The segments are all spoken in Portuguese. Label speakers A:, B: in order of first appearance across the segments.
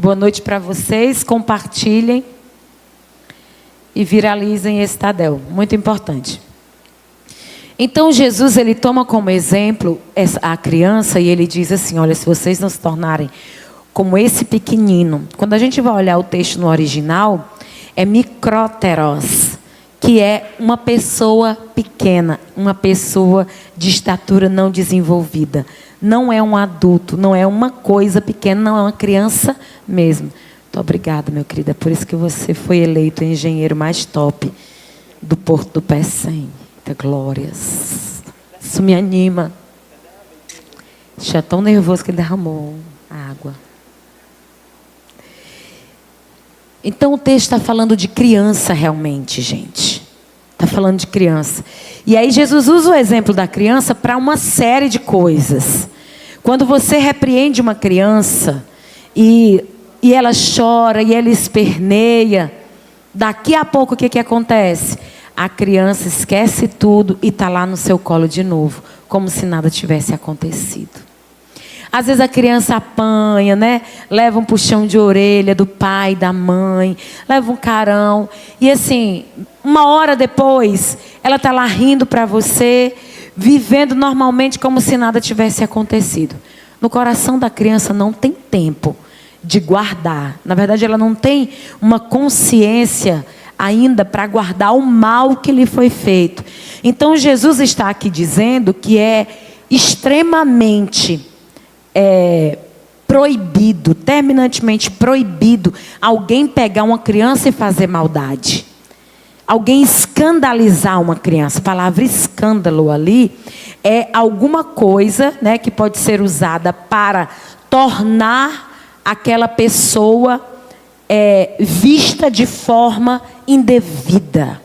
A: Boa noite para vocês, compartilhem e viralizem esse Tadel, muito importante. Então Jesus, ele toma como exemplo a criança e ele diz assim, olha, se vocês não se tornarem como esse pequenino, quando a gente vai olhar o texto no original, é mikroteros, que é uma pessoa pequena, uma pessoa de estatura não desenvolvida. Não é um adulto, não é uma coisa pequena, não é uma criança mesmo. Muito obrigada, meu querido. É por isso que você foi eleito o engenheiro mais top do Porto do Pecém. Glórias. Isso me anima. Já tão nervoso que ele derramou água. Então o texto está falando de criança realmente, gente. Está falando de criança. E aí Jesus usa o exemplo da criança para uma série de coisas. Quando você repreende uma criança e ela chora e ela esperneia, daqui a pouco o que acontece? A criança esquece tudo e está lá no seu colo de novo, como se nada tivesse acontecido. Às vezes a criança apanha, né? Leva um puxão de orelha do pai, da mãe, leva um carão. E assim, uma hora depois, ela está lá rindo para você, vivendo normalmente como se nada tivesse acontecido. No coração da criança não tem tempo de guardar. Na verdade, ela não tem uma consciência ainda para guardar o mal que lhe foi feito. Então Jesus está aqui dizendo que é extremamente proibido, terminantemente proibido, alguém pegar uma criança e fazer maldade. Alguém escandalizar uma criança. A palavra escândalo ali é alguma coisa, né, que pode ser usada para tornar aquela pessoa vista de forma indevida.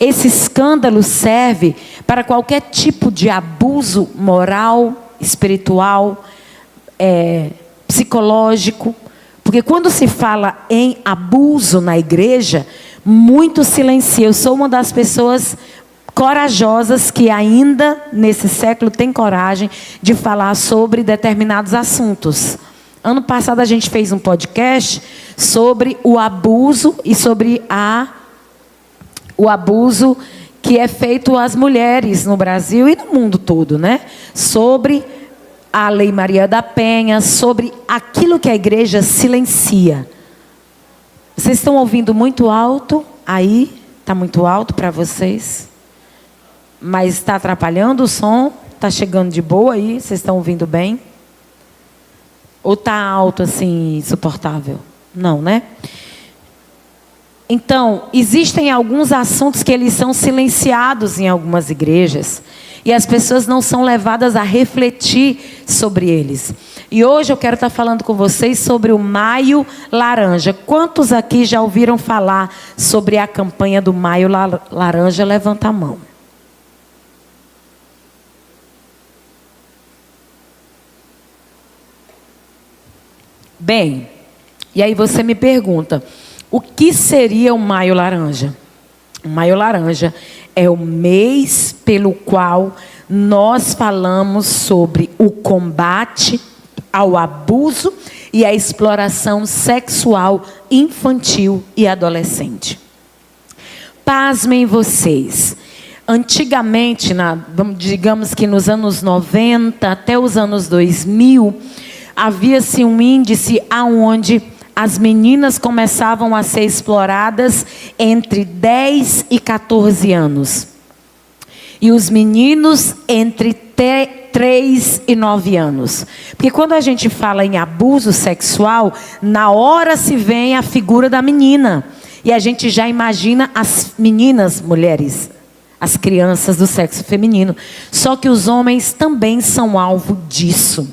A: Esse escândalo serve para qualquer tipo de abuso moral, espiritual, psicológico. Porque quando se fala em abuso na igreja, muito silencia. Eu sou uma das pessoas corajosas que ainda nesse século tem coragem de falar sobre determinados assuntos. Ano passado a gente fez um podcast sobre o abuso e sobre o abuso que é feito às mulheres no Brasil e no mundo todo, né? Sobre a Lei Maria da Penha, sobre aquilo que a igreja silencia. Vocês estão ouvindo muito alto aí? Está muito alto para vocês? Mas está atrapalhando o som? Está chegando de boa aí? Vocês estão ouvindo bem? Ou está alto assim, insuportável? Não, né? Então, existem alguns assuntos que eles são silenciados em algumas igrejas. E as pessoas não são levadas a refletir sobre eles. E hoje eu quero estar falando com vocês sobre o Maio Laranja. Quantos aqui já ouviram falar sobre a campanha do Maio Laranja? Levanta a mão. Bem, e aí você me pergunta, o que seria o Maio Laranja? O Maio Laranja é o mês pelo qual nós falamos sobre o combate ao abuso e à exploração sexual infantil e adolescente. Pasmem vocês. Antigamente, digamos que nos anos 90 até os anos 2000, havia-se um índice aonde as meninas começavam a ser exploradas entre 10 e 14 anos. E os meninos entre 3 e 9 anos. Porque quando a gente fala em abuso sexual, na hora se vem a figura da menina. E a gente já imagina as meninas, mulheres, as crianças do sexo feminino. Só que os homens também são alvo disso.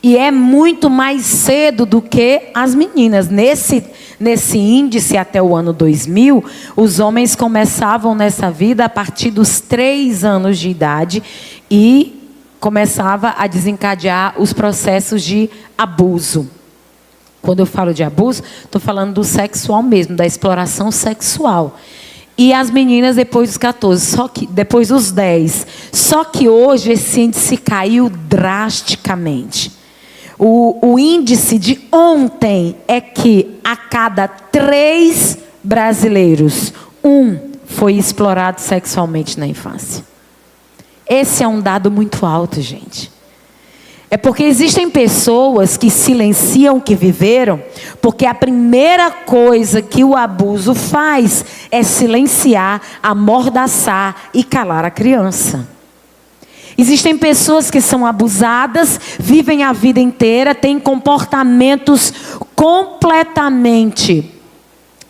A: E é muito mais cedo do que as meninas. Nesse índice, até o ano 2000, os homens começavam nessa vida a partir dos 3 anos de idade e começava a desencadear os processos de abuso. Quando eu falo de abuso, estou falando do sexual mesmo, da exploração sexual. E as meninas depois dos 14, depois dos 10. Só que hoje esse índice caiu drasticamente. O índice de ontem é que a cada 3 brasileiros, 1 foi explorado sexualmente na infância. Esse é um dado muito alto, gente. É porque existem pessoas que silenciam o que viveram, porque a primeira coisa que o abuso faz é silenciar, amordaçar e calar a criança. Existem pessoas que são abusadas, vivem a vida inteira, têm comportamentos completamente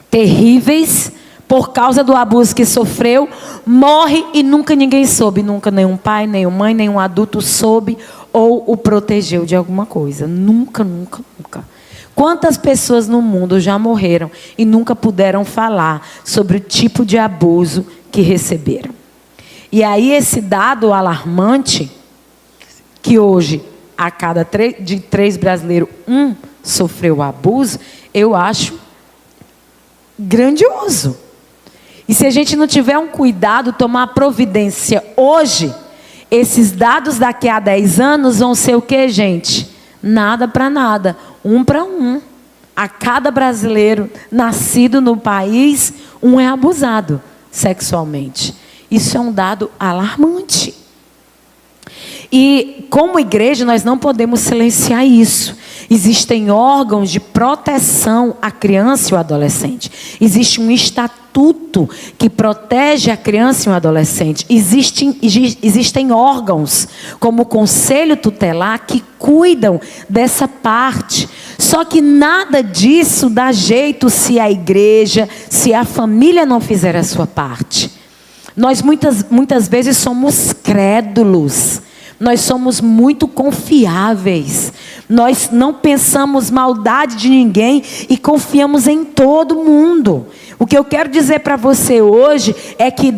A: terríveis por causa do abuso que sofreu, morre e nunca ninguém soube, nunca nenhum pai, nenhuma mãe, nenhum adulto soube ou o protegeu de alguma coisa. Nunca, nunca, nunca. Quantas pessoas no mundo já morreram e nunca puderam falar sobre o tipo de abuso que receberam? E aí esse dado alarmante, que hoje a cada 3 brasileiros, 1 sofreu abuso, eu acho grandioso. E se a gente não tiver um cuidado, tomar providência hoje, esses dados daqui a 10 anos vão ser o quê, gente? Nada para nada, 1 para 1. A cada brasileiro nascido no país, 1 é abusado sexualmente. Isso é um dado alarmante. E como igreja nós não podemos silenciar isso. Existem órgãos de proteção à criança e ao adolescente. Existe um estatuto que protege a criança e o adolescente. Existem órgãos como o Conselho Tutelar que cuidam dessa parte. Só que nada disso dá jeito se a igreja, se a família não fizer a sua parte. Nós muitas vezes somos crédulos. Nós somos muito confiáveis. Nós não pensamos maldade de ninguém e confiamos em todo mundo. O que eu quero dizer para você hoje é que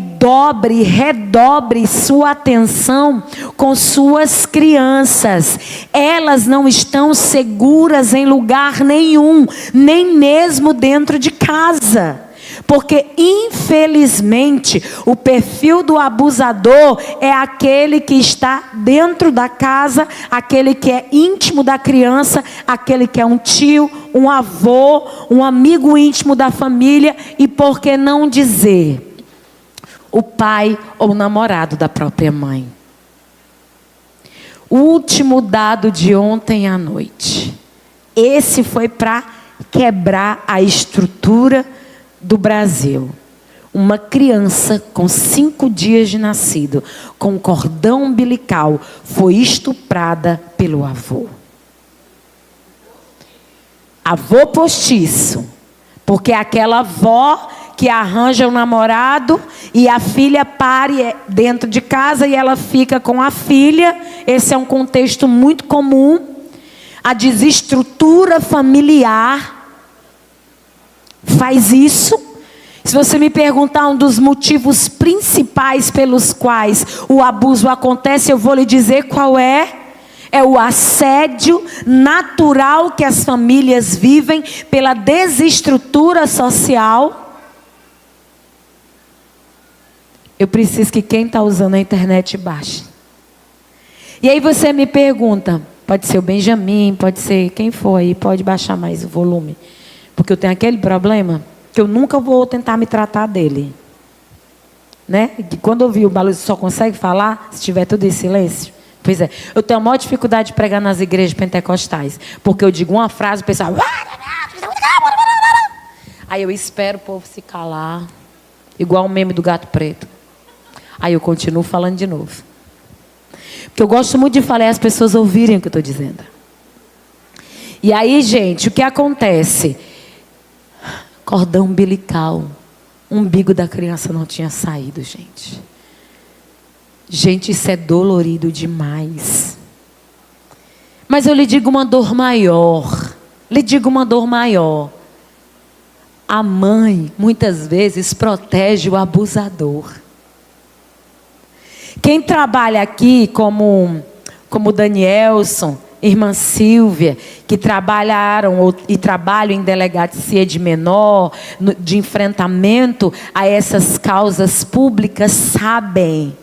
A: redobre sua atenção com suas crianças. Elas não estão seguras em lugar nenhum, nem mesmo dentro de casa. Porque, infelizmente, o perfil do abusador é aquele que está dentro da casa, aquele que é íntimo da criança, aquele que é um tio, um avô, um amigo íntimo da família e, por que não dizer, o pai ou o namorado da própria mãe. O último dado de ontem à noite. Esse foi para quebrar a estrutura do Brasil. Uma criança com 5 dias de nascido, com cordão umbilical, foi estuprada pelo avô. Avô postiço. Porque aquela avó que arranja um namorado e a filha pare dentro de casa e ela fica com a filha. Esse é um contexto muito comum. A desestrutura familiar faz isso. Se você me perguntar um dos motivos principais pelos quais o abuso acontece, eu vou lhe dizer qual é. É o assédio natural que as famílias vivem pela desestrutura social. Eu preciso que quem está usando a internet baixe. E aí você me pergunta, pode ser o Benjamin, pode ser quem for aí, pode baixar mais o volume. Porque eu tenho aquele problema que eu nunca vou tentar me tratar dele. Né? Que quando eu vi o Balu só consegue falar se tiver tudo em silêncio. Pois é, eu tenho a maior dificuldade de pregar nas igrejas pentecostais. Porque eu digo uma frase, o pessoal... Aí eu espero o povo se calar. Igual o meme do gato preto. Aí eu continuo falando de novo. Porque eu gosto muito de falar e as pessoas ouvirem o que eu estou dizendo. E aí, gente, o que acontece? Cordão umbilical. O umbigo da criança não tinha saído, gente. Gente, isso é dolorido demais. Mas eu lhe digo uma dor maior. Lhe digo uma dor maior. A mãe, muitas vezes, protege o abusador. Quem trabalha aqui, como Danielson, irmã Silvia, que trabalharam e trabalham em delegacia de menor, de enfrentamento a essas causas públicas, sabem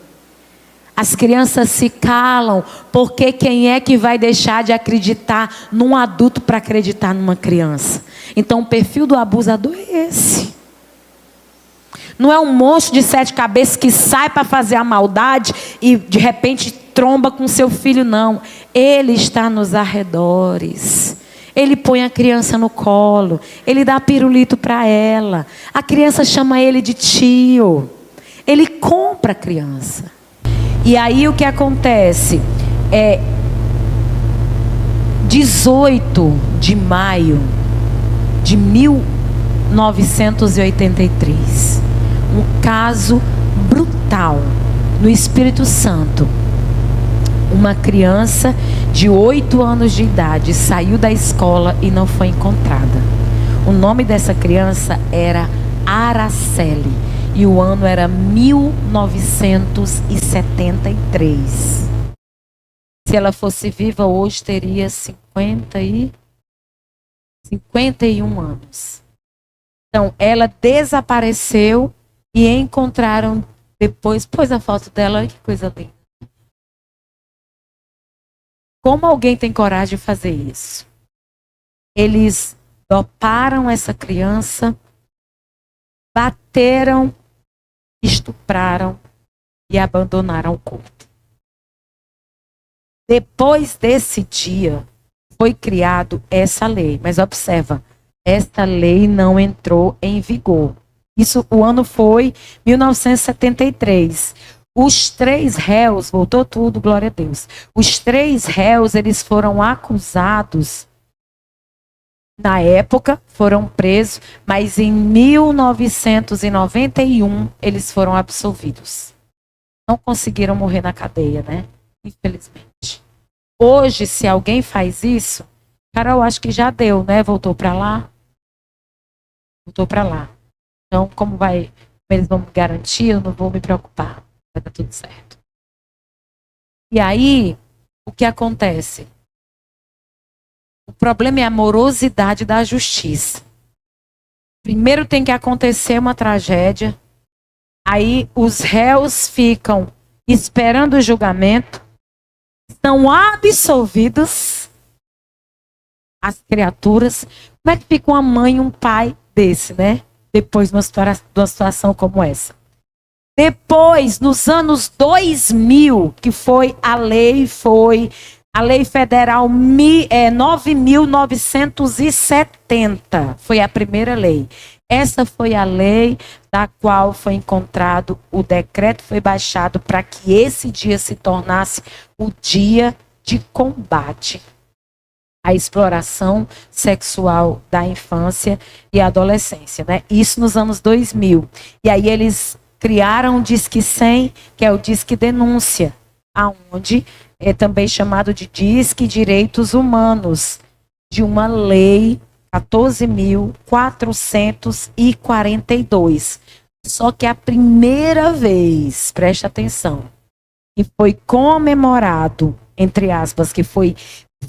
A: As crianças se calam, porque quem é que vai deixar de acreditar num adulto para acreditar numa criança? Então o perfil do abusador é esse. Não é um monstro de 7 cabeças que sai para fazer a maldade e de repente tromba com seu filho, não. Ele está nos arredores. Ele põe a criança no colo. Ele dá pirulito para ela. A criança chama ele de tio. Ele compra a criança. E aí o que acontece? 18 de maio de 1983. Um caso brutal no Espírito Santo. Uma criança de 8 anos de idade saiu da escola e não foi encontrada. O nome dessa criança era Araceli e o ano era 1973. Se ela fosse viva hoje teria 51 anos. Então ela desapareceu e encontraram depois, pôs a foto dela, olha que coisa linda. Como alguém tem coragem de fazer isso? Eles doparam essa criança, bateram, estupraram e abandonaram o corpo. Depois desse dia, foi criado essa lei. Mas observa, essa lei não entrou em vigor. Isso, o ano foi 1973. Os 3 réus, voltou tudo, glória a Deus. Os 3 réus, eles foram acusados, na época, foram presos, mas em 1991, eles foram absolvidos. Não conseguiram morrer na cadeia, né? Infelizmente. Hoje, se alguém faz isso, Carol, acho que já deu, né? Voltou para lá? Voltou para lá. Então, como eles vão me garantir, eu não vou me preocupar. Vai dar tudo certo. E aí, o que acontece? O problema é a morosidade da justiça. Primeiro tem que acontecer uma tragédia. Aí os réus ficam esperando o julgamento. São absolvidos as criaturas. Como é que fica uma mãe e um pai desse, né? Depois de uma situação como essa. Depois, nos anos 2000, que foi a lei federal 9.970, foi a primeira lei. Essa foi a lei da qual foi encontrado, o decreto foi baixado para que esse dia se tornasse o dia de combate à exploração sexual da infância e adolescência, né? Isso nos anos 2000. E aí eles criaram o Disque 100, que é o Disque Denúncia, aonde é também chamado de Disque Direitos Humanos, de uma lei 14.442. Só que a primeira vez, preste atenção, que foi comemorado, entre aspas, que foi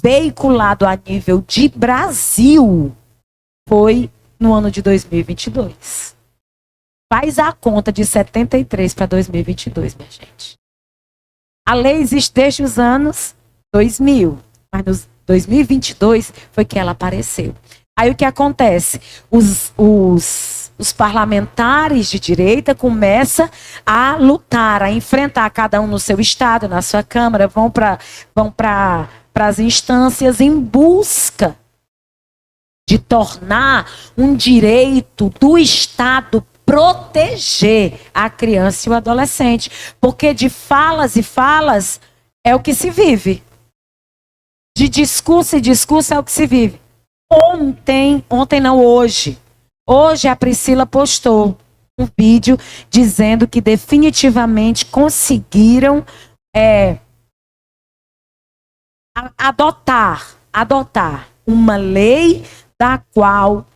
A: veiculado a nível de Brasil, foi no ano de 2022. Faz a conta de 73 para 2022, minha gente. A lei existe desde os anos 2000, mas nos 2022 foi que ela apareceu. Aí o que acontece? Os parlamentares de direita começam a lutar, a enfrentar, cada um no seu estado, na sua Câmara, vão para as instâncias em busca de tornar um direito do Estado proteger a criança e o adolescente. Porque de falas e falas é o que se vive. De discurso e discurso é o que se vive. Ontem não, hoje. Hoje a Priscila postou um vídeo dizendo que definitivamente conseguiram adotar uma lei da qual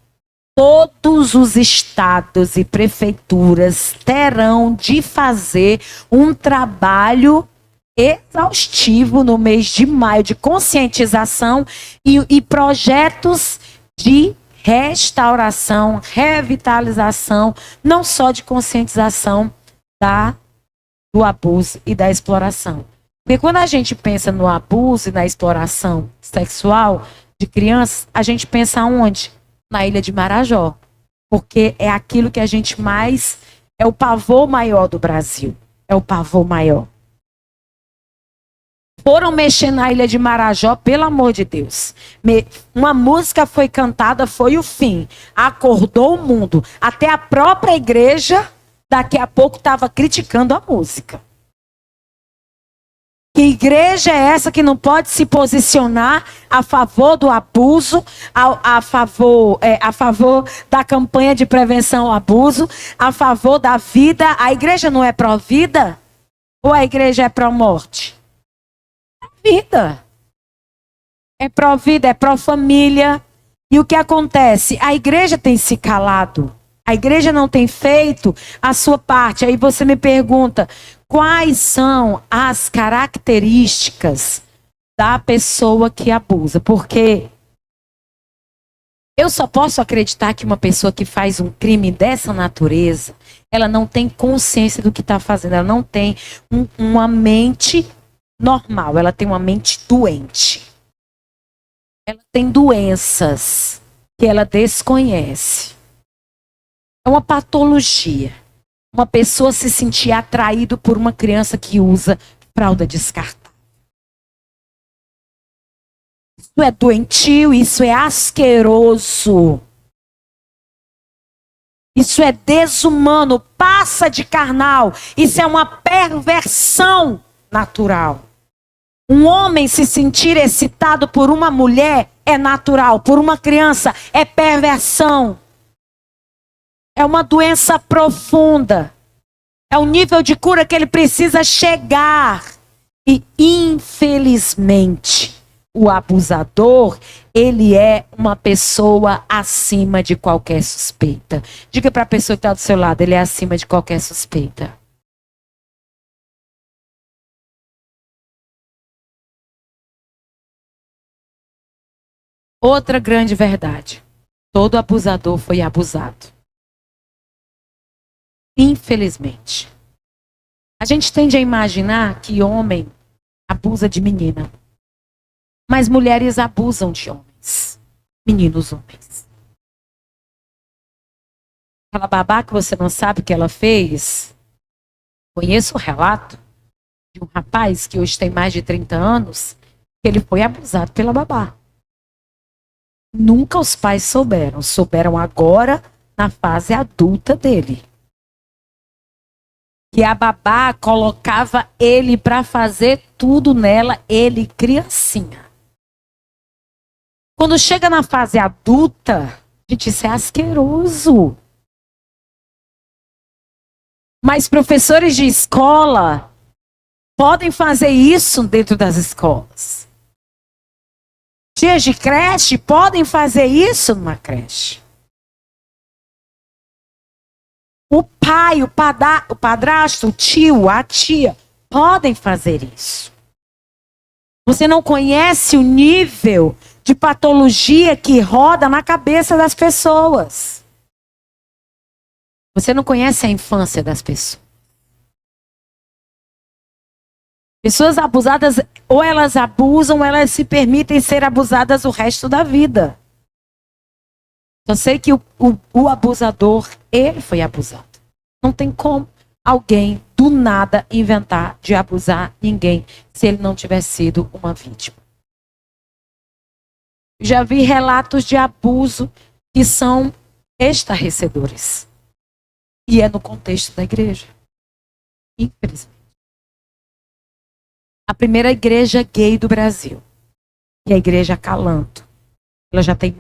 A: todos os estados e prefeituras terão de fazer um trabalho exaustivo no mês de maio de conscientização e projetos de restauração, revitalização, não só de conscientização do abuso e da exploração. Porque quando a gente pensa no abuso e na exploração sexual de crianças, a gente pensa onde? Na Ilha de Marajó. Porque é aquilo que a gente mais... É o pavor maior do Brasil. É o pavor maior. Foram mexer na Ilha de Marajó, pelo amor de Deus. Uma música foi cantada, foi o fim. Acordou o mundo. Até a própria igreja, daqui a pouco, estava criticando a música. Que igreja é essa que não pode se posicionar a favor do abuso, a favor da campanha de prevenção ao abuso, a favor da vida? A igreja não é pró-vida? Ou a igreja é pró-morte? Vida. É pró-vida, é pró-família. E o que acontece? A igreja tem se calado. A igreja não tem feito a sua parte. Aí você me pergunta, quais são as características da pessoa que abusa? Porque eu só posso acreditar que uma pessoa que faz um crime dessa natureza, ela não tem consciência do que está fazendo. Ela não tem uma mente normal, ela tem uma mente doente. Ela tem doenças que ela desconhece. É uma patologia. Uma pessoa se sentir atraído por uma criança que usa fralda descartável. Isso é doentio, isso é asqueroso. Isso é desumano, passa de carnal. Isso é uma perversão natural. Um homem se sentir excitado por uma mulher é natural, por uma criança é perversão. É uma doença profunda. É um nível de cura que ele precisa chegar. E, infelizmente, o abusador, ele é uma pessoa acima de qualquer suspeita. Diga para a pessoa que está do seu lado, ele é acima de qualquer suspeita. Outra grande verdade. Todo abusador foi abusado. Infelizmente. A gente tende a imaginar que homem abusa de menina. Mas mulheres abusam de homens. Meninos homens. Aquela babá que você não sabe o que ela fez. Conheço o relato de um rapaz que hoje tem mais de 30 anos. Que ele foi abusado pela babá. Nunca os pais souberam. Souberam agora na fase adulta dele. Que a babá colocava ele para fazer tudo nela, ele criancinha. Quando chega na fase adulta, gente, isso é asqueroso. Mas professores de escola podem fazer isso dentro das escolas. Tias de creche podem fazer isso numa creche. O pai, o padrasto, o tio, a tia, podem fazer isso. Você não conhece o nível de patologia que roda na cabeça das pessoas. Você não conhece a infância das pessoas. Pessoas abusadas, ou elas abusam, ou elas se permitem ser abusadas o resto da vida. Eu sei que o abusador, ele foi abusado. Não tem como alguém, do nada, inventar de abusar ninguém se ele não tiver sido uma vítima. Já vi relatos de abuso que são estarrecedores. E é no contexto da igreja. Infelizmente. A primeira igreja gay do Brasil, que é a Igreja Calanto. Ela já tem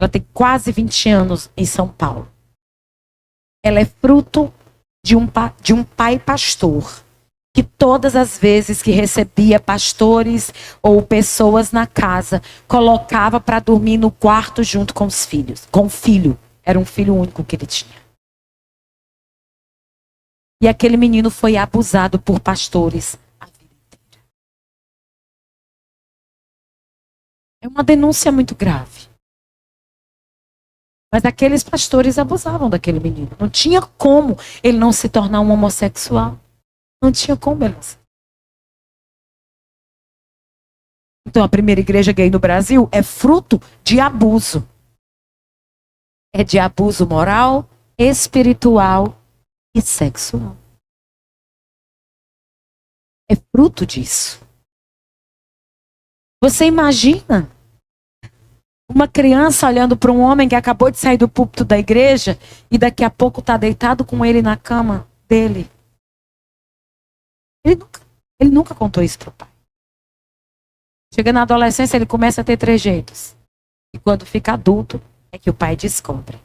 A: ela tem quase 20 anos em São Paulo. Ela é fruto de um pai pastor, que todas as vezes que recebia pastores ou pessoas na casa, colocava para dormir no quarto junto com os filhos, com o filho. Era um filho único que ele tinha. E aquele menino foi abusado por pastores a vida inteira. É uma denúncia muito grave. Mas aqueles pastores abusavam daquele menino. Não tinha como ele não se tornar um homossexual. Não tinha como ele. Então, a primeira igreja gay no Brasil é fruto de abuso. É de abuso moral, espiritual e sexual. É fruto disso. Você imagina uma criança olhando para um homem que acabou de sair do púlpito da igreja e daqui a pouco está deitado com ele na cama dele? Ele nunca contou isso para o pai. Chega na adolescência, ele começa a ter trejeitos. E quando fica adulto, é que o pai descobre.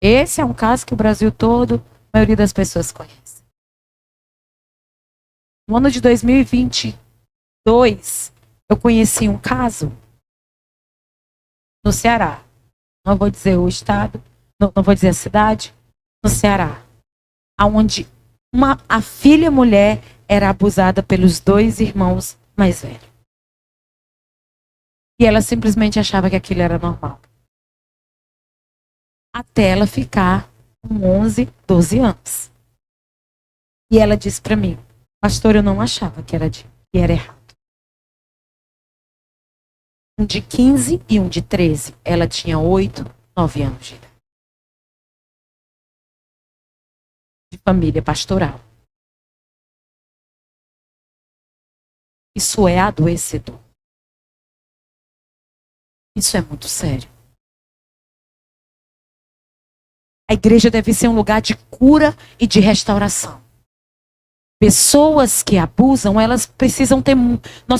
A: Esse é um caso que o Brasil todo, a maioria das pessoas conhece. No ano de 2022, eu conheci um caso no Ceará. Não vou dizer o estado, não vou dizer a cidade, no Ceará. Onde a filha mulher era abusada pelos 2 irmãos mais velhos. E ela simplesmente achava que aquilo era normal. Até ela ficar com 11, 12 anos. E ela disse para mim, pastor, eu não achava que era errado. Um de 15 e um de 13. Ela tinha 8, 9 anos de idade. De família pastoral. Isso é adoecedor. Isso é muito sério. A igreja deve ser um lugar de cura e de restauração. Pessoas que abusam, nós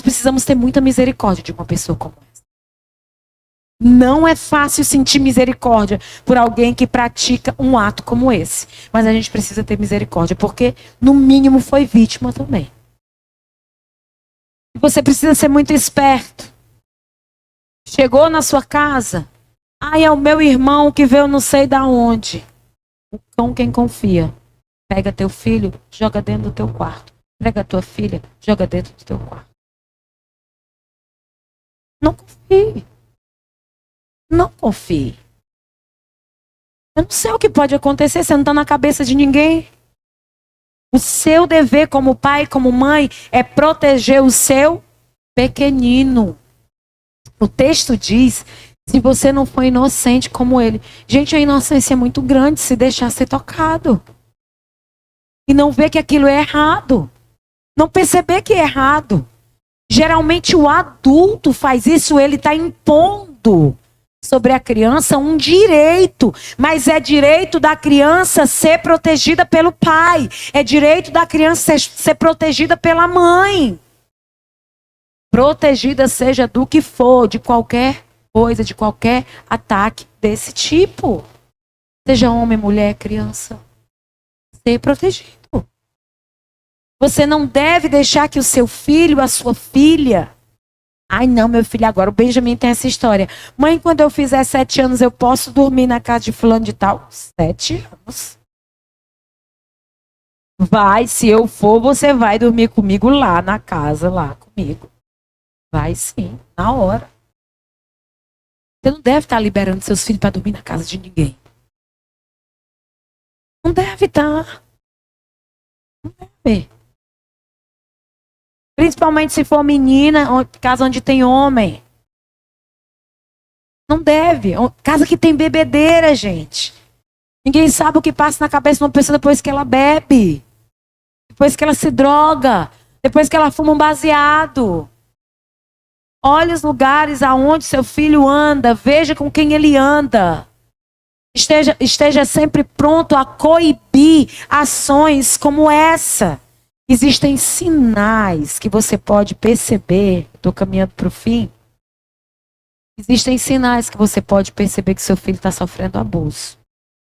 A: precisamos ter muita misericórdia de uma pessoa como essa. Não é fácil sentir misericórdia por alguém que pratica um ato como esse. Mas a gente precisa ter misericórdia, porque no mínimo foi vítima também. Você precisa ser muito esperto. Chegou na sua casa, é o meu irmão que veio não sei da onde. O cão quem confia. Pega teu filho, joga dentro do teu quarto. Pega tua filha, joga dentro do teu quarto. Não confie. Não confie. Eu não sei o que pode acontecer, você não está na cabeça de ninguém. O seu dever como pai, como mãe, é proteger o seu pequenino. O texto diz, se você não for inocente como ele. Gente, a inocência é muito grande se deixar ser tocado. E não ver que aquilo é errado. Não perceber que é errado. Geralmente o adulto faz isso, ele está impondo sobre a criança um direito. Mas é direito da criança ser protegida pelo pai. É direito da criança ser protegida pela mãe. Protegida seja do que for, de qualquer coisa, de qualquer ataque desse tipo. Seja homem, mulher, criança. Ser protegido. Você não deve deixar que o seu filho, a sua filha... não, meu filho, agora o Benjamin tem essa história. Mãe, quando eu fizer 7 anos, eu posso dormir na casa de fulano de tal? 7 anos. Vai, se eu for, você vai dormir comigo lá na casa, lá comigo. Vai sim, na hora. Você não deve estar liberando seus filhos para dormir na casa de ninguém. Não deve estar. Não deve. Principalmente se for menina, casa onde tem homem. Não deve. Casa que tem bebedeira, gente. Ninguém sabe o que passa na cabeça de uma pessoa depois que ela bebe. Depois que ela se droga. Depois que ela fuma um baseado. Olhe os lugares aonde seu filho anda. Veja com quem ele anda. Esteja sempre pronto a coibir ações como essa. Existem sinais que você pode perceber. Estou caminhando para o fim. Existem sinais que você pode perceber que seu filho está sofrendo abuso.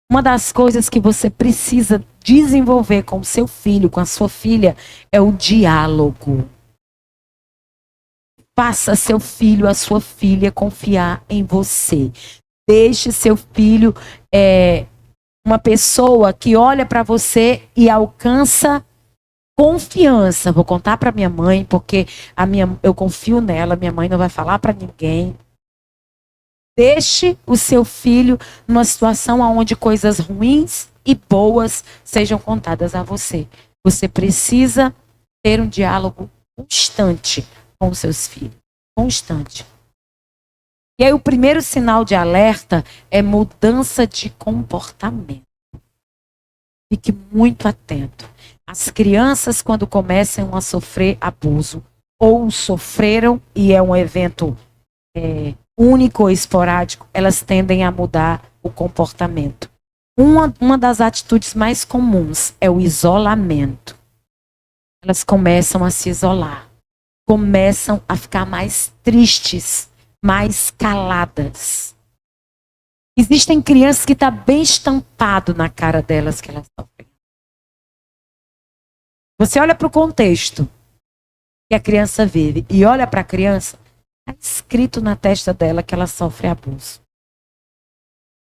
A: Uma das coisas que você precisa desenvolver com o seu filho, com a sua filha, é o diálogo. Faça seu filho, a sua filha, confiar em você. Deixe seu filho uma pessoa que olha para você e alcança confiança. Vou contar para minha mãe, porque eu confio nela, minha mãe não vai falar para ninguém. Deixe o seu filho numa situação onde coisas ruins e boas sejam contadas a você. Você precisa ter um diálogo constante com os seus filhos. Constante. E aí o primeiro sinal de alerta é mudança de comportamento. Fique muito atento. As crianças, quando começam a sofrer abuso, ou sofreram e é um evento único ou esporádico, elas tendem a mudar o comportamento. Uma das atitudes mais comuns é o isolamento. Elas começam a se isolar. Começam a ficar mais tristes, mais caladas. Existem crianças que estão bem estampado na cara delas que elas sofrem. Você olha para o contexto que a criança vive e olha para a criança, está escrito na testa dela que ela sofre abuso.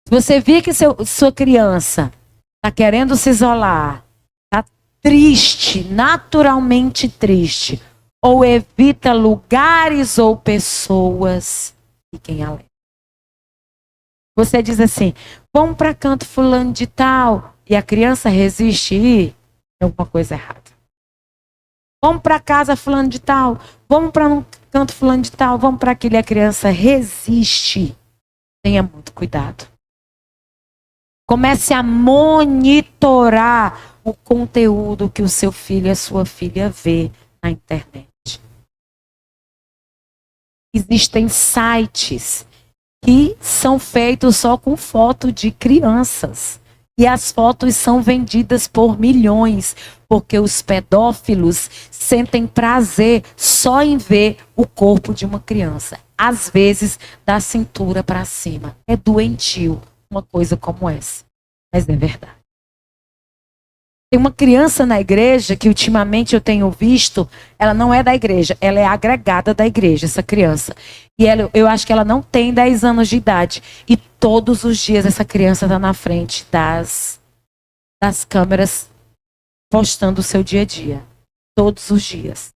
A: Se você vê que sua criança está querendo se isolar, está triste, naturalmente triste, ou evita lugares ou pessoas, fiquem alerta. Você diz assim, vamos para canto fulano de tal, e a criança resiste ir, tem alguma coisa errada. Vamos para casa fulano de tal, vamos para um canto fulano de tal, vamos para aquele, a criança resiste. Tenha muito cuidado. Comece a monitorar o conteúdo que o seu filho e a sua filha vê na internet. Existem sites que são feitos só com foto de crianças. E as fotos são vendidas por milhões, porque os pedófilos sentem prazer só em ver o corpo de uma criança. Às vezes, da cintura para cima. É doentio uma coisa como essa. Mas é verdade. Tem uma criança na igreja que ultimamente eu tenho visto, ela não é da igreja, ela é agregada da igreja, essa criança. E eu acho que ela não tem 10 anos de idade. E todos os dias essa criança está na frente das câmeras postando o seu dia a dia. Todos os dias.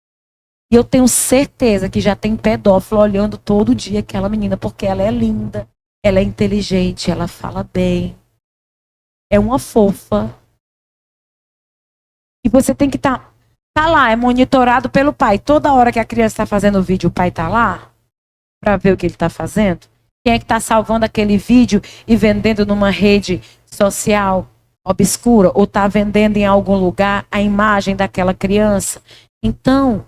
A: E eu tenho certeza que já tem pedófilo olhando todo dia aquela menina, porque ela é linda, ela é inteligente, ela fala bem. É uma fofa. E você tem que estar lá, é monitorado pelo pai. Toda hora que a criança está fazendo o vídeo, o pai está lá para ver o que ele está fazendo. Quem é que está salvando aquele vídeo e vendendo numa rede social obscura? Ou está vendendo em algum lugar a imagem daquela criança? Então,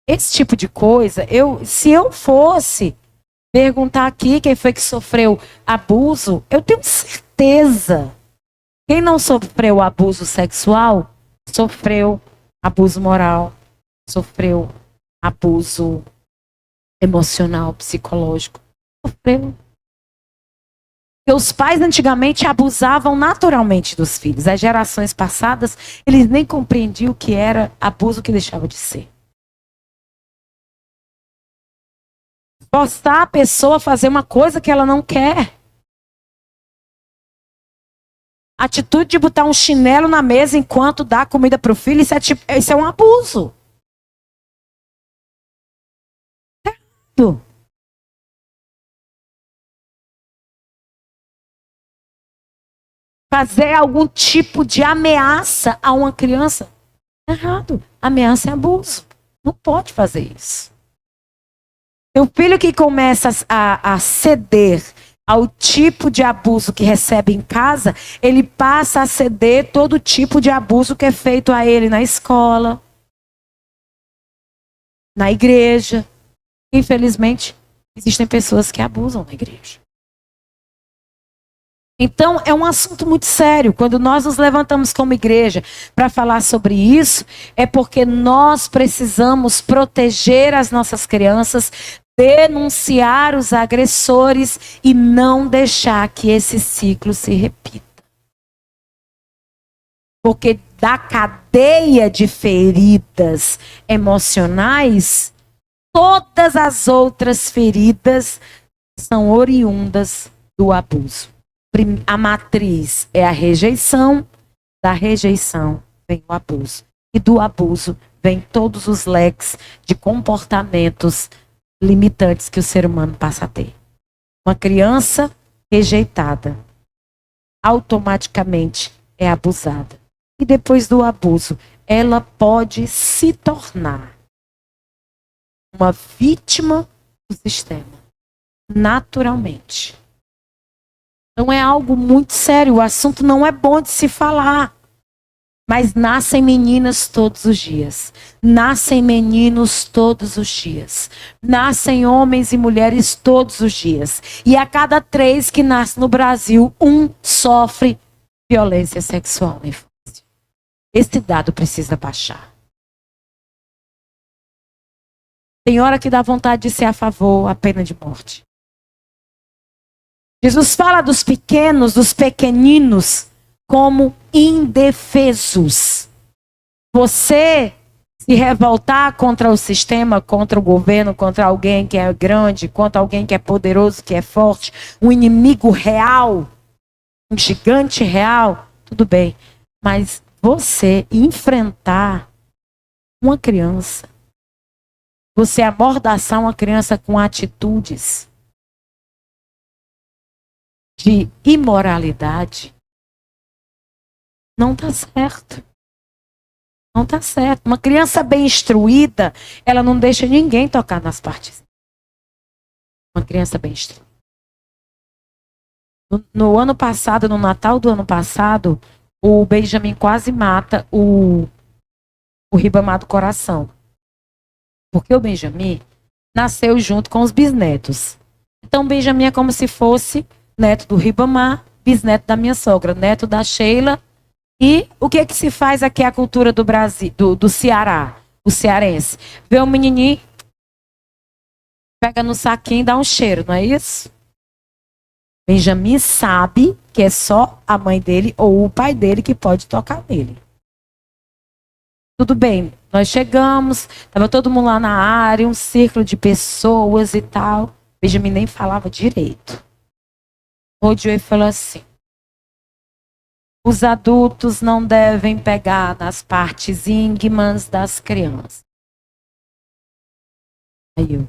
A: esse tipo de coisa, se eu fosse perguntar aqui quem foi que sofreu abuso, eu tenho certeza. Quem não sofreu abuso sexual, sofreu abuso moral, sofreu abuso emocional, psicológico. Sofreu. Porque os pais antigamente abusavam naturalmente dos filhos. As gerações passadas, eles nem compreendiam o que era abuso, que deixava de ser. Forçar a pessoa a fazer uma coisa que ela não quer. A atitude de botar um chinelo na mesa enquanto dá comida para o filho, isso é um abuso. Errado. Fazer algum tipo de ameaça a uma criança, errado. Ameaça é abuso. Não pode fazer isso. O filho que começa a ceder ao tipo de abuso que recebe em casa, ele passa a ceder todo tipo de abuso que é feito a ele na escola, na igreja. Infelizmente, existem pessoas que abusam na igreja. Então, é um assunto muito sério. Quando nós nos levantamos como igreja para falar sobre isso, é porque nós precisamos proteger as nossas crianças, denunciar os agressores e não deixar que esse ciclo se repita. Porque da cadeia de feridas emocionais, todas as outras feridas são oriundas do abuso. A matriz é a rejeição, da rejeição vem o abuso. E do abuso vem todos os leques de comportamentos limitantes que o ser humano passa a ter. Uma criança rejeitada automaticamente é abusada. e depois do abuso, ela pode se tornar uma vítima do sistema, naturalmente. Então é algo muito sério, o assunto não é bom de se falar. Mas nascem meninas todos os dias. Nascem meninos todos os dias. Nascem homens e mulheres todos os dias. E a cada 3 que nasce no Brasil, 1 sofre violência sexual na infância. Esse dado precisa baixar. Tem hora que dá vontade de ser a favor da pena de morte. Jesus fala dos pequenos, dos pequeninos, como indefesos. Você se revoltar contra o sistema, contra o governo, contra alguém que é grande, contra alguém que é poderoso, que é forte, um inimigo real, um gigante real, tudo bem. Mas você enfrentar uma criança, você amordaçar uma criança com atitudes de imoralidade, não está certo. Não está certo. Uma criança bem instruída, ela não deixa ninguém tocar nas partes. Uma criança bem instruída. No ano passado, no Natal do ano passado, o Benjamin quase mata o Ribamar do coração. Porque o Benjamin nasceu junto com os bisnetos. Então o Benjamin é como se fosse neto do Ribamar, bisneto da minha sogra, neto da Sheila. E o que é que se faz aqui a cultura do Brasil, do Ceará, o cearense? Vê um menininho, pega no saquinho e dá um cheiro, não é isso? Benjamin sabe que é só a mãe dele ou o pai dele que pode tocar nele. Tudo bem, nós chegamos, estava todo mundo lá na área, um círculo de pessoas e tal. Benjamin nem falava direito. Rodeou e falou assim: os adultos não devem pegar nas partes íntimas das crianças. Aí eu.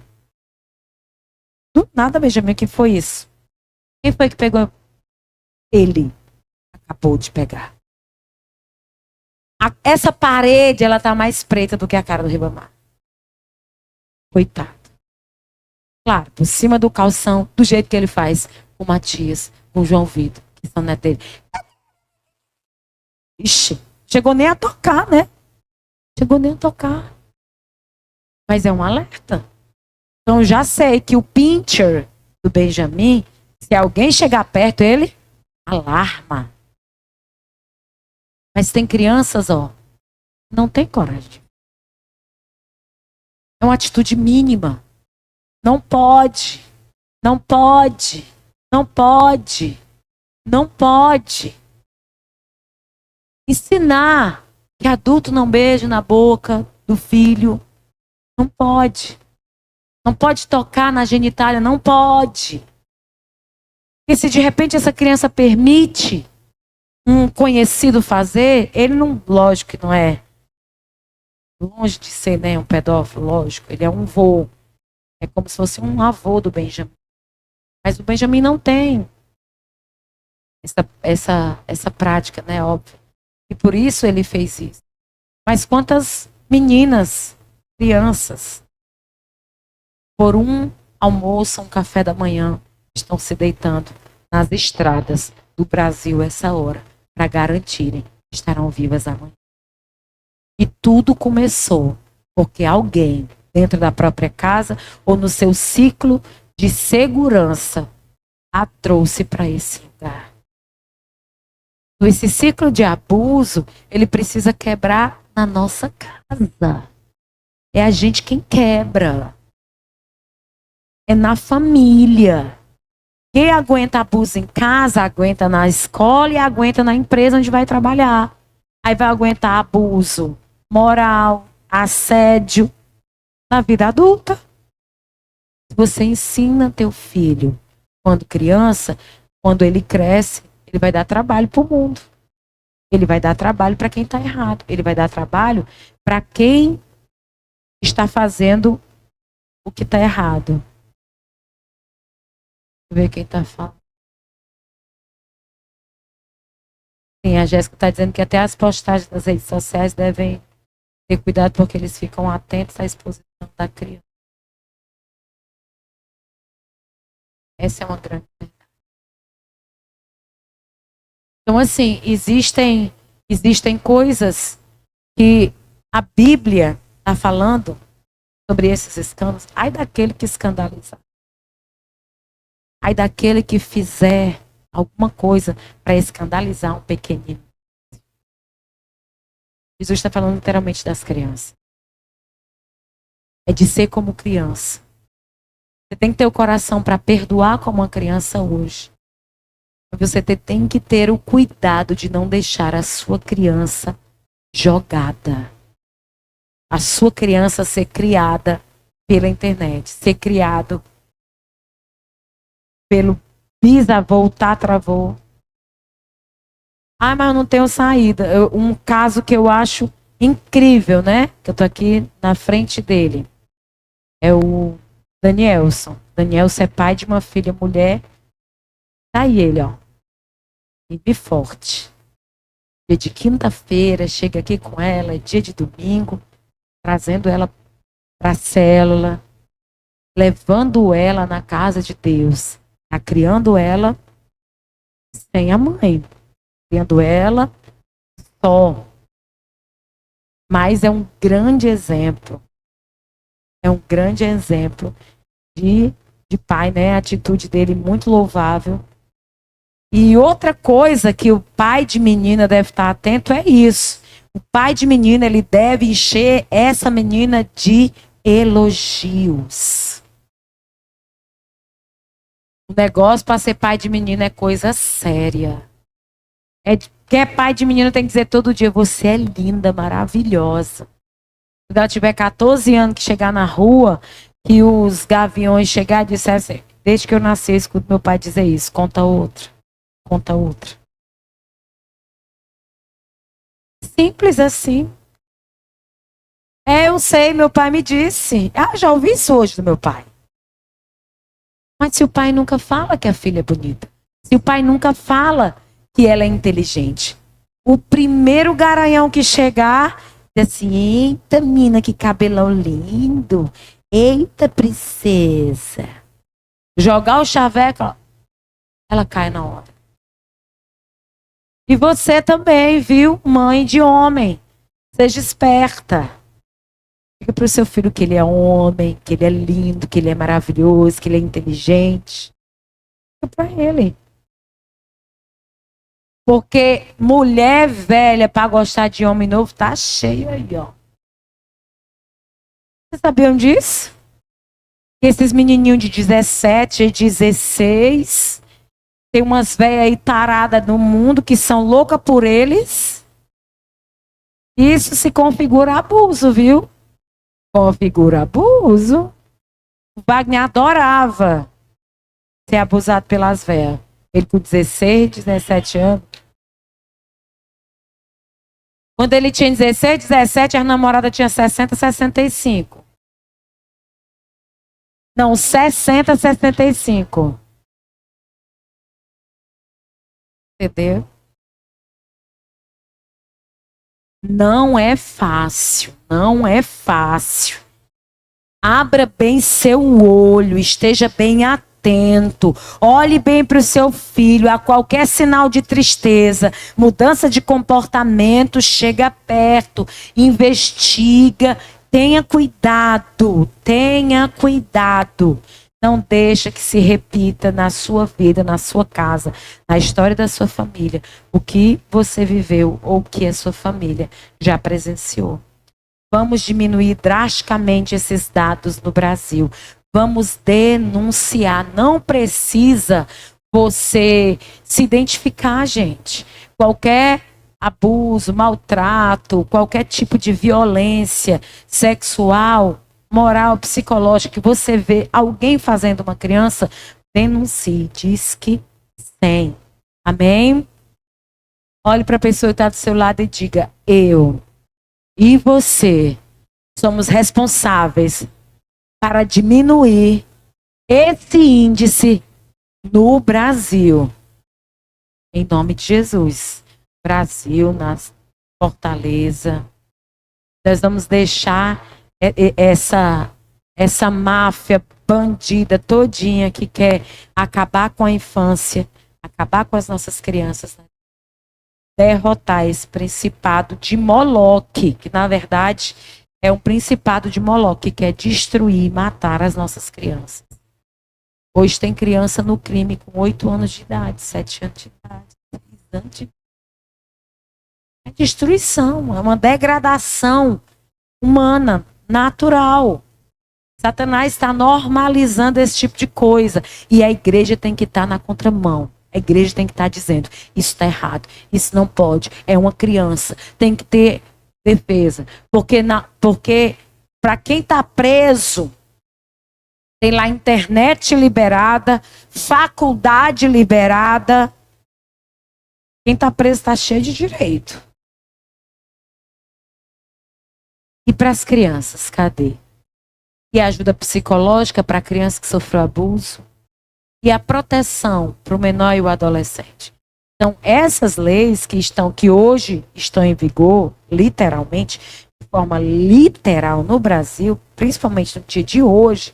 A: Do nada, Benjamin, o que foi isso? Quem foi que pegou? Ele acabou de pegar. Essa parede, ela tá mais preta do que a cara do Ribamar. Coitado. Claro, por cima do calção, do jeito que ele faz com o Matias, com o João Vitor, que são netos dele. Ixi, chegou nem a tocar, né? Chegou nem a tocar. Mas é um alerta. Então já sei que o pincher do Benjamin, se alguém chegar perto, ele alarma. Mas tem crianças, ó, não tem coragem. É uma atitude mínima. Não pode. Não pode. Não pode. Não pode. Ensinar que adulto não beija na boca do filho. Não pode. Não pode tocar na genitália. Não pode. Porque se de repente essa criança permite um conhecido fazer, ele não, lógico que não é longe de ser, né, um pedófilo, lógico, ele é um vô. É como se fosse um avô do Benjamin. Mas o Benjamin não tem essa prática, né, óbvio. E por isso ele fez isso. Mas quantas meninas, crianças, por um almoço, um café da manhã, estão se deitando nas estradas do Brasil essa hora, para garantirem que estarão vivas amanhã. E tudo começou porque alguém, dentro da própria casa ou no seu ciclo de segurança, a trouxe para esse lugar. Então, esse ciclo de abuso, ele precisa quebrar na nossa casa. É a gente quem quebra. É na família. Quem aguenta abuso em casa, aguenta na escola e aguenta na empresa onde vai trabalhar. Aí vai aguentar abuso moral, assédio na vida adulta. Se você ensina teu filho quando criança, quando ele cresce, ele vai dar trabalho para o mundo. Ele vai dar trabalho para quem está errado. Ele vai dar trabalho para quem está fazendo o que está errado. Deixa eu ver quem está falando. Sim, a Jéssica está dizendo que até as postagens das redes sociais devem ter cuidado porque eles ficam atentos à exposição da criança. Essa é uma grande verdade. Então, assim, existem coisas que a Bíblia está falando sobre esses escândalos. Ai daquele que escandalizar. Ai daquele que fizer alguma coisa para escandalizar um pequenino. Jesus está falando literalmente das crianças. É de ser como criança. Você tem que ter o coração para perdoar como uma criança hoje. Você tem que ter o cuidado de não deixar a sua criança jogada. A sua criança ser criada pela internet. Ser criado pelo bisavô, tatravô. Ah, mas eu não tenho saída. Um caso que eu acho incrível, né? Que eu tô aqui na frente dele. É o Danielson. Danielson é pai de uma filha mulher. Tá aí ele, ó. Firme forte. Dia de quinta-feira, chega aqui com ela, dia de domingo, trazendo ela para a célula, levando ela na casa de Deus. Tá criando ela sem a mãe. Criando ela só. Mas é um grande exemplo. É um grande exemplo de pai, né? A atitude dele muito louvável. E outra coisa que o pai de menina deve estar atento é isso. O pai de menina, ele deve encher essa menina de elogios. O negócio para ser pai de menina é coisa séria. Quem é pai de menina tem que dizer todo dia, você é linda, maravilhosa. Quando ela tiver 14 anos, que chegar na rua, que os gaviões chegarem e disserem assim, desde que eu nasci, eu escuto meu pai dizer isso, conta outra. Conta outra. Simples assim. Eu sei, meu pai me disse. Já ouvi isso hoje do meu pai. Mas se o pai nunca fala que a filha é bonita, se o pai nunca fala que ela é inteligente, o primeiro garanhão que chegar, diz assim, eita menina, que cabelão lindo, eita princesa. Jogar o chaveco, ela cai na hora. E você também, viu? Mãe de homem. Seja esperta. Diga para o seu filho que ele é homem, que ele é lindo, que ele é maravilhoso, que ele é inteligente. Diga para ele. Porque mulher velha para gostar de homem novo tá cheio aí, ó. Vocês sabiam disso? Esses menininhos de 17, 16... Tem umas velhas aí taradas no mundo que são loucas por eles. Isso se configura abuso, viu? Configura abuso. O Wagner adorava ser abusado pelas velhas. Ele com 16, 17 anos. Quando ele tinha 16, 17, a namorada tinha 60, 65. Não, 60, 65. Entendeu? Não é fácil, não é fácil. Abra bem seu olho, esteja bem atento, olhe bem para o seu filho, a qualquer sinal de tristeza, mudança de comportamento, chega perto, investiga, tenha cuidado, tenha cuidado. Não deixa que se repita na sua vida, na sua casa, na história da sua família, o que você viveu ou o que a sua família já presenciou. Vamos diminuir drasticamente esses dados no Brasil. Vamos denunciar. Não precisa você se identificar, gente. Qualquer abuso, maltrato, qualquer tipo de violência sexual, moral, psicológica, que você vê alguém fazendo uma criança, denuncie. Diz que 100. Amém? Olhe para a pessoa que está do seu lado e diga, eu e você somos responsáveis para diminuir esse índice no Brasil. Em nome de Jesus. Brasil, na Fortaleza. Nós vamos deixar essa máfia bandida todinha que quer acabar com a infância, acabar com as nossas crianças, né? Derrotar esse principado de Moloque, que na verdade é um principado de Moloque, que quer destruir, matar as nossas crianças. Hoje tem criança no crime com 8 anos de idade, 7 anos de idade, 6 anos de idade. É destruição, é uma degradação humana, natural. Satanás está normalizando esse tipo de coisa. E a igreja tem que estar na contramão. A igreja tem que estar dizendo, isso está errado, isso não pode, é uma criança, tem que ter defesa. Porque para quem está preso, tem lá internet liberada, faculdade liberada. Quem está preso está cheio de direito. E para as crianças, cadê? E a ajuda psicológica para a criança que sofreu abuso? E a proteção para o menor e o adolescente? Então, essas leis que hoje estão em vigor, literalmente, de forma literal no Brasil, principalmente no dia de hoje,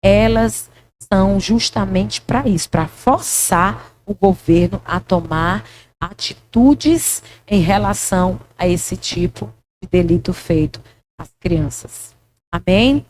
A: elas são justamente para isso, para forçar o governo a tomar atitudes em relação a esse tipo de delito feito às crianças. Amém?